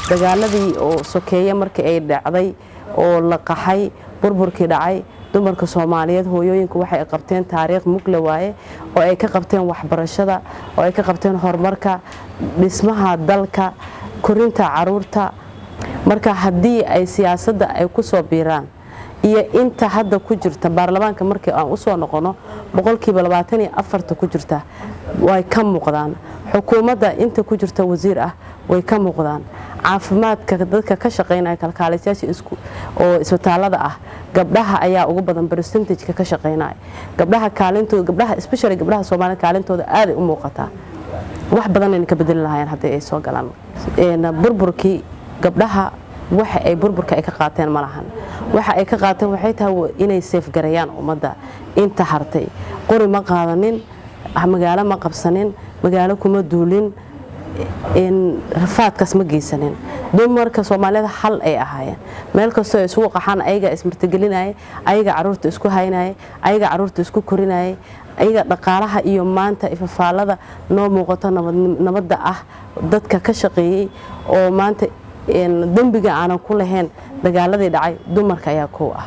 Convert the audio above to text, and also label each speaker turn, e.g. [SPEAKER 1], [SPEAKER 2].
[SPEAKER 1] dagaaladii oo sokeeye markii ay dhacday oo la qaxay burburkii dhacay dumarka Soomaaliyeed hooyooyinku waxay qabteen taariikh mugle waaye oo ay ka qabteen waxbarashada oo ay ka qabteen horumarka dhismaha dalka korinta caruurta marka hadii ay siyaasadda ay ku soo biiraan iyo inta hadda ku jirta baarlamaanka markii aan u soo noqono 24% ku jirta way ka muuqdaan xukuumadda inta ku jirta wasiir ah way ka muuqdaan caafimaadka dadka ka shaqeynaya kalkaaliyeyaasha isku oo isbitaalada ah gabdhaha ayaa ugu badan percentage ka shaqeynaya gabdhaha kaalintooda gabdhaha especially gabdhaha Soomaaliyeed kaalintooda aad ay u muuqataa wax badan in ka bedeli lahaayeen hadii ay soo galaan burburkii gabdhaha waxa ay burburka ay ka qaateen malahan waxa ay ka qaateen waxay tahay inay safe gareeyaan ummadda inta hartay qori ma qaadanin magaalo ma qabsanin magaalo kuma duulin in rafaadkaas ma geysanin dumarka Soomaaliyeed hal ay ahaayeen meel kasto ay isugu qaxaan ayaga ismartigelinay ayaga caruurta isku haynay ayaga caruurta isku korinay ayaga dhaqaalaha iyo maanta ifafaalada noo muuqato nabadda ah dadka ka shaqeeyay oo maanta dambiga aan ku lahayn dagaaladii dhacay dumarka ayaa koow ah